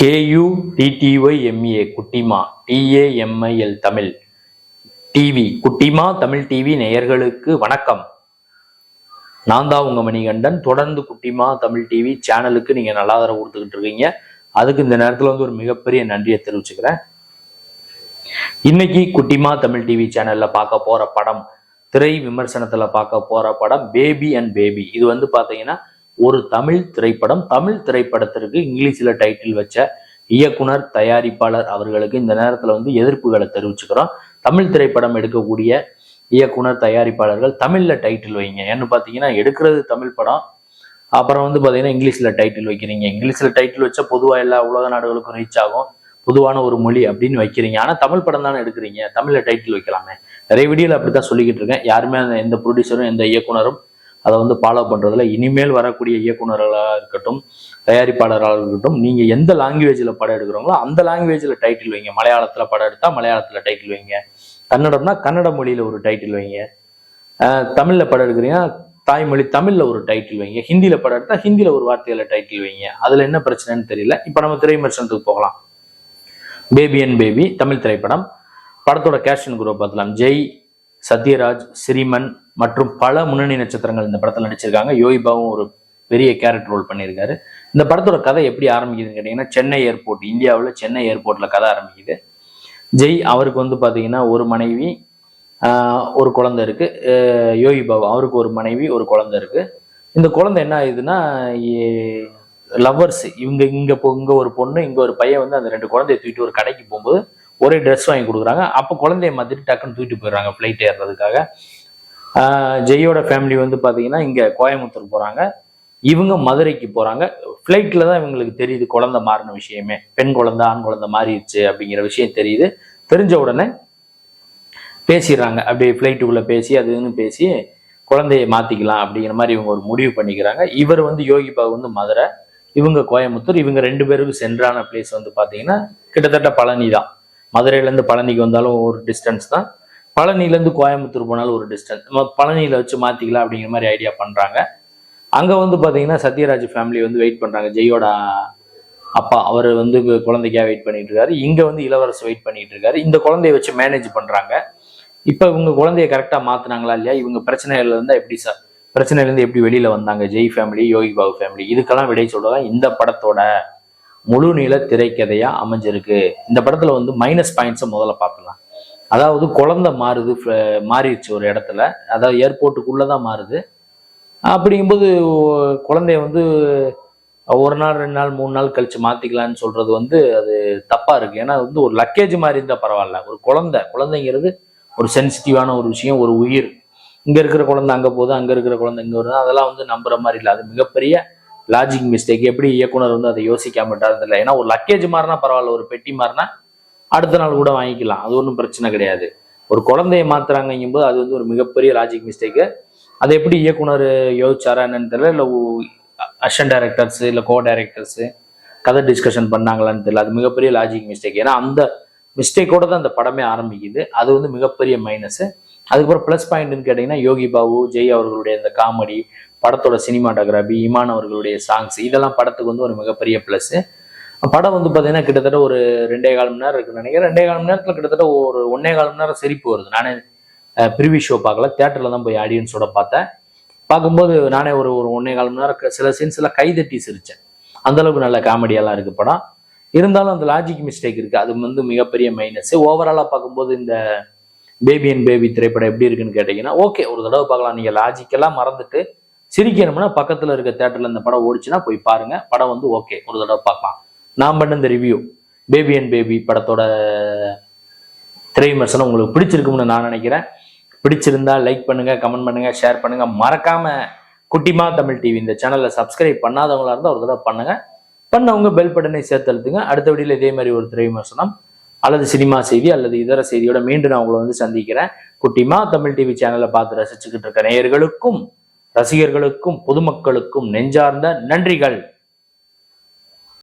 KUTTYMA குட்டிமா TAMIL Tamil TV குட்டிமா Tamil TV நேயர்களுக்கு வணக்கம். நான் தான் உங்க மணிகண்டன். தொடர்ந்து குட்டிமா தமிழ் டிவி சேனலுக்கு நீங்க நல்ல ஆதரவு கொடுத்துக்கிட்டு இருக்கீங்க. அதுக்கு இந்த நேரத்துல ஒரு மிகப்பெரிய நன்றியை தெரிவிச்சுக்கிறேன். இன்னைக்கு குட்டிமா தமிழ் டிவி சேனல்ல பார்க்க போற படம், திரை விமர்சனத்துல பார்க்க போற படம் பேபி அண்ட் பேபி. இது பாத்தீங்கன்னா ஒரு தமிழ் திரைப்படம். தமிழ் திரைப்படத்திற்கு இங்கிலீஷ்ல டைட்டில் வச்ச இயக்குனர் தயாரிப்பாளர் அவர்களுக்கு இந்த நேரத்துல எதிர்ப்புகளை தெரிவிச்சுக்கிறோம். தமிழ் திரைப்படம் எடுக்கக்கூடிய இயக்குனர் தயாரிப்பாளர்கள் தமிழ்ல டைட்டில் வைங்க. ஏன்னு பாத்தீங்கன்னா எடுக்கிறது தமிழ் படம், அப்புறம் பாத்தீங்கன்னா இங்கிலீஷ்ல டைட்டில் வைக்கிறீங்க. இங்கிலீஷ்ல டைட்டில் வச்சா பொதுவா எல்லா உலக நாடுகளுக்கும் ரீச் ஆகும், பொதுவான ஒரு மொழி அப்படின்னு வைக்கிறீங்க. ஆனா தமிழ் படம் தானே எடுக்கிறீங்க, தமிழ்ல டைட்டில் வைக்கலாமே. நிறைய வீடியோல அப்படித்தான் சொல்லிக்கிட்டு இருக்கேன். யாருமே எந்த ப்ரொடியூசரும் எந்த இயக்குனரும் அதை ஃபாலோ பண்றதுல. இனிமேல் வரக்கூடிய இயக்குனர்களாக இருக்கட்டும், தயாரிப்பாளராக இருக்கட்டும், நீங்க எந்த லாங்குவேஜ்ல படம் எடுக்கிறோங்களோ அந்த லாங்குவேஜ்ல டைட்டில் வைங்க. மலையாளத்துல படம் எடுத்தா மலையாளத்துல டைட்டில் வைங்க, கன்னடம்னா கன்னட மொழியில ஒரு டைட்டில் வைங்க, தமிழ்ல படம் எடுக்கிறீங்கன்னா தாய்மொழி தமிழ்ல ஒரு டைட்டில் வைங்க, ஹிந்தியில படம் எடுத்தா ஹிந்தியில ஒரு வார்த்தையில டைட்டில் வைங்க. அதுல என்ன பிரச்சனைன்னு தெரியல. இப்ப நம்ம திரை விமர்சனத்துக்கு போகலாம். பேபி அண்ட் பேபி தமிழ் திரைப்படம். படத்தோட கேஸ்ட் அண்ட் குரூப் பார்க்கலாம். ஜெய், சத்யராஜ், ஸ்ரீமன் மற்றும் பல முன்னணி நட்சத்திரங்கள் இந்த படத்தில் நடிச்சிருக்காங்க. யோகிபாவும் ஒரு பெரிய கேரக்டர் ரோல் பண்ணியிருக்காரு. இந்த படத்தோட கதை எப்படி ஆரம்பிக்குதுன்னு கேட்டீங்கன்னா, சென்னை ஏர்போர்ட், இந்தியாவில் சென்னை ஏர்போர்ட்ல கதை ஆரம்பிக்குது. ஜெய் அவருக்கு பாத்தீங்கன்னா ஒரு மனைவி, ஒரு குழந்தை இருக்கு. யோகிபாபு அவருக்கு ஒரு மனைவி, ஒரு குழந்தை இருக்கு. இந்த குழந்தை என்ன ஆகுதுன்னா, லவ்வர்ஸ் இங்க ஒரு பொண்ணு, இங்க ஒரு பையன் அந்த ரெண்டு குழந்தைய தூக்கிட்டு ஒரு கடைக்கு போகும்போது ஒரே ட்ரெஸ் வாங்கி கொடுக்குறாங்க. அப்போ குழந்தைய மாத்திட்டு டக்குன்னு தூக்கிட்டு போயிடுறாங்க ஃப்ளைட் ஏறுறதுக்காக. ஜெயோட ஃபேமிலி பார்த்தீங்கன்னா இங்கே கோயம்புத்தூர் போகிறாங்க, இவங்க மதுரைக்கு போகிறாங்க. ஃப்ளைட்டில் தான் இவங்களுக்கு தெரியுது குழந்தை மாறின விஷயமே. பெண் குழந்தை ஆண் குழந்தை மாறிடுச்சு அப்படிங்கிற விஷயம் தெரியுது. தெரிஞ்ச உடனே பேசிடுறாங்க. அப்படியே ஃப்ளைட்டுக்குள்ளே பேசி அதுன்னு பேசி குழந்தைய மாற்றிக்கலாம் அப்படிங்கிற மாதிரி இவங்க ஒரு முடிவு பண்ணிக்கிறாங்க. இவர் யோகிபாபு மதுரை, இவங்க கோயம்புத்தூர். இவங்க ரெண்டு பேருக்கும் சென்றான பிளேஸ் பார்த்தீங்கன்னா கிட்டத்தட்ட பழனி தான். மதுரையிலேருந்து பழனிக்கு வந்தாலும் ஒரு டிஸ்டன்ஸ் தான், பழனிலேருந்து கோயம்புத்தூர் போனாலும் ஒரு டிஸ்டன்ஸ். பழனியில் வச்சு மாற்றிக்கலாம் அப்படிங்கிற மாதிரி ஐடியா பண்ணுறாங்க. அங்கே பார்த்தீங்கன்னா சத்யராஜ் ஃபேமிலி வெயிட் பண்ணுறாங்க. ஜெயோட அப்பா அவர் குழந்தைக்காக வெயிட் பண்ணிட்டு இருக்காரு. இங்கே இளவரசு வெயிட் பண்ணிட்டு இருக்காரு. இந்த குழந்தைய வச்சு மேனேஜ் பண்ணுறாங்க. இப்போ இவங்க குழந்தைய கரெக்டாக மாற்றினாங்களா இல்லையா, இவங்க பிரச்சனைகள் இருந்தால் எப்படி சார், பிரச்சனையிலேருந்து எப்படி வெளியில் வந்தாங்க ஜெய் ஃபேமிலி, யோகிபாபு ஃபேமிலி, இதுக்கெல்லாம் விடை சொல்றதான் இந்த படத்தோட முழு நீள திரைக்கதையா அமைஞ்சிருக்கு. இந்த படத்துல மைனஸ் பாயிண்ட்ஸை முதல்ல பார்க்கலாம். அதாவது குழந்தை மாறிடுச்சு ஒரு இடத்துல, அதாவது ஏர்போர்ட்டுக்குள்ளதான் மாறுது. அப்படிங்கும்போது குழந்தைய ஒரு நாள் 2 நாள் 3 நாள் கழிச்சு மாத்திக்கலாம்னு சொல்றது அது தப்பா இருக்கு. ஏன்னா ஒரு லக்கேஜ் மாதிரி இருந்தா பரவாயில்ல. ஒரு குழந்தைங்கிறது ஒரு சென்சிட்டிவான ஒரு விஷயம், ஒரு உயிர். இங்க இருக்கிற குழந்தை அங்க போகுது, அங்க இருக்கிற குழந்தை இங்க வருது, அதெல்லாம் நம்புற மாதிரி இல்லை. அது மிகப்பெரிய லாஜிக் மிஸ்டேக். எப்படி இயக்குனர் அதை யோசிக்காம விட்டாரு. ஏன்னா ஒரு லக்கேஜ் மாறினா பரவாயில்ல, ஒரு பெட்டி மாறினா அடுத்த நாள் கூட வாங்கிக்கலாம், அது ஒன்றும் பிரச்சனை கிடையாது. ஒரு குழந்தைய மாத்துறாங்கும் போது அது ஒரு மிகப்பெரிய லாஜிக் மிஸ்டேக்கு. அதை எப்படி இயக்குனர் யோசிச்சாரா என்னன்னு தெரியல, இல்லை அசிஸ்டன்ட் டைரக்டர்ஸ் இல்லை கோ டைரக்டர்ஸ் கதை டிஸ்கஷன் பண்ணாங்களான்னு தெரியல. அது மிகப்பெரிய லாஜிக் மிஸ்டேக். ஏன்னா அந்த மிஸ்டேக்கோட தான் அந்த படமே ஆரம்பிக்குது. அது மிகப்பெரிய மைனஸ். அதுக்கப்புறம் ப்ளஸ் பாயிண்ட்னு கேட்டீங்கன்னா, யோகிபாபு, ஜெய் அவர்களுடைய இந்த காமெடி, படத்தோட சினிமாட்டோகிராஃபி, இமான் அவர்களுடைய சாங்ஸ், இதெல்லாம் படத்துக்கு ஒரு மிகப்பெரிய பிளஸ். படம் பார்த்தீங்கன்னா கிட்டத்தட்ட ஒரு 2.25 மணி நேரம் இருக்குன்னு நினைக்கிறேன். 2.25 மணி நேரத்துல கிட்டத்தட்ட ஒரு 1.25 மணி நேரம் சிரிப்பு வருது. நானே ப்ரிவியூ ஷோ பார்க்கல, தியேட்டர்ல தான் போய் ஆடியன்ஸோட பார்த்தேன். பார்க்கும்போது நானே ஒரு 1.25 மணி நேரம் சில சீன்ஸ் எல்லாம் கைதட்டி சிரிச்சேன். அந்த அளவுக்கு நல்ல காமெடியெல்லாம் இருக்கு படம். இருந்தாலும் அந்த லாஜிக் மிஸ்டேக் இருக்கு, அது மிகப்பெரிய மைனஸ். ஓவராலா பார்க்கும்போது இந்த பேபி அண்ட் பேபி திரைப்படம் எப்படி இருக்குன்னு கேட்டீங்கன்னா, ஓகே, ஒரு தடவை பார்க்கலாம். நீங்க லாஜிக்கெல்லாம் மறந்துட்டு சிரிக்கணும்னா பக்கத்துல இருக்க தியேட்டர்ல இந்த படம் ஓடிச்சுன்னா போய் பாருங்க. படம் ஓகே, ஒரு தடவை பார்க்கலாம். நான் பண்ண இந்த ரிவ்யூ பேபி அண்ட் பேபி படத்தோட திரை விமர்சனம் உங்களுக்கு பிடிச்சிருக்கும்னு நான் நினைக்கிறேன். பிடிச்சிருந்தா லைக் பண்ணுங்க, கமெண்ட் பண்ணுங்க, ஷேர் பண்ணுங்க. மறக்காம குட்டிமா தமிழ் டிவி இந்த சேனலை சப்ஸ்கிரைப் பண்ணாதவங்களா இருந்தால் ஒரு தடவை பண்ணுங்க. பண்ணவங்க பெல் பட்டனை சேர்த்து அழுத்துங்க. அடுத்த வீடியோல இதே மாதிரி ஒரு திரை விமர்சனம் அல்லது சினிமா செய்தி அல்லது இதர செய்தியோட மீண்டும் நான் உங்களை சந்திக்கிறேன். குட்டிமா தமிழ் டிவி சேனலை பார்த்து ரசிச்சுக்கிட்டு இருக்க நேயர்களுக்கும் ரசிகர்களுக்கும் பொதுமக்களுக்கும் நெஞ்சார்ந்த நன்றிகள்.